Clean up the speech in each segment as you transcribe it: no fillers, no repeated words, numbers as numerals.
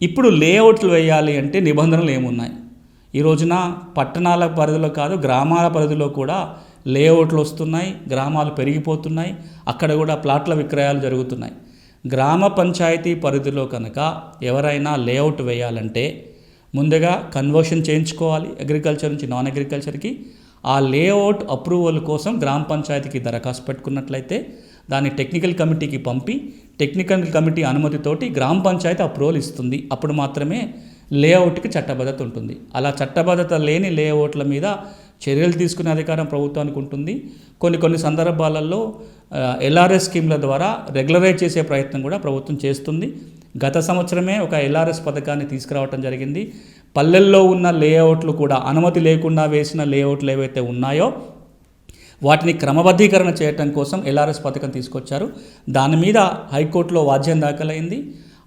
ఇప్పుడు లేఅవుట్లు వేయాలి అంటే నిబంధనలు ఏమున్నాయి? ఈ రోజున పట్టణాల పరిధిలో కాదు, గ్రామాల పరిధిలో కూడా లేఅవుట్లు వస్తున్నాయి, గ్రామాలు పెరిగిపోతున్నాయి, అక్కడ కూడా ప్లాట్ల విక్రయాలు జరుగుతున్నాయి. గ్రామ పంచాయతీ పరిధిలో కనుక ఎవరైనా లేఅవుట్ వేయాలంటే ముందుగా కన్వర్షన్ చేయించుకోవాలి అగ్రికల్చర్ నుంచి నాన్ అగ్రికల్చర్కి. ఆ లేఅవుట్ అప్రూవల్ కోసం గ్రామ పంచాయతీకి దరఖాస్తు పెట్టుకున్నట్లయితే దాన్ని టెక్నికల్ కమిటీకి పంపి టెక్నికల్ కమిటీ అనుమతితోటి గ్రామ పంచాయతీ అప్రూవల్ ఇస్తుంది. అప్పుడు మాత్రమే లేఅవుట్కి చట్టబద్ధత ఉంటుంది. అలా చట్టబద్ధత లేని లేఅవుట్ల మీద చర్యలు తీసుకునే అధికారం ప్రభుత్వానికి ఉంటుంది. కొన్ని సందర్భాలలో ఎల్ఆర్ఎస్ స్కీమ్ల ద్వారా రెగ్యులరైజ్ చేసే ప్రయత్నం కూడా ప్రభుత్వం చేస్తుంది. గత సంవత్సరమే ఒక ఎల్ఆర్ఎస్ పథకాన్ని తీసుకురావడం జరిగింది. పల్లెల్లో ఉన్న లేఅవుట్లు కూడా అనుమతి లేకుండా వేసిన లేఅవుట్లు ఏవైతే ఉన్నాయో వాటిని క్రమబద్ధీకరణ చేయడం కోసం ఎల్ఆర్ఎస్ పథకం తీసుకొచ్చారు. దాని మీద హైకోర్టులో వాద్యం దాఖలైంది.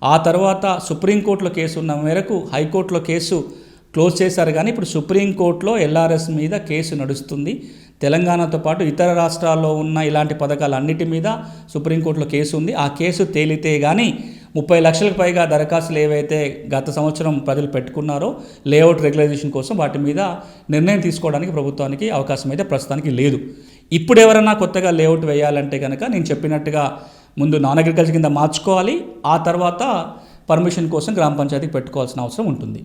ఆ తర్వాత సుప్రీంకోర్టులో కేసు ఉన్న మేరకు హైకోర్టులో కేసు క్లోజ్ చేశారు. కానీ ఇప్పుడు సుప్రీంకోర్టులో ఎల్ఆర్ఎస్ మీద కేసు నడుస్తుంది. తెలంగాణతో పాటు ఇతర రాష్ట్రాల్లో ఉన్న ఇలాంటి పథకాలన్నిటి మీద సుప్రీంకోర్టులో కేసు ఉంది. ఆ కేసు తేలితే కానీ 30 లక్షలకు పైగా దరఖాస్తులు ఏవైతే గత సంవత్సరం ప్రజలు పెట్టుకున్నారో లేఅవుట్ రెగ్యులైజేషన్ కోసం వాటి మీద నిర్ణయం తీసుకోవడానికి ప్రభుత్వానికి అవకాశం అయితే ప్రస్తుతానికి లేదు. ఇప్పుడు ఎవరైనా కొత్తగా లేఅవుట్ వేయాలంటే కనుక నేను చెప్పినట్టుగా ముందు నాన్ అగ్రికల్చర్ కింద మార్చుకోవాలి. ఆ తర్వాత పర్మిషన్ కోసం గ్రామ పంచాయతీకి పెట్టుకోవాల్సిన అవసరం ఉంటుంది.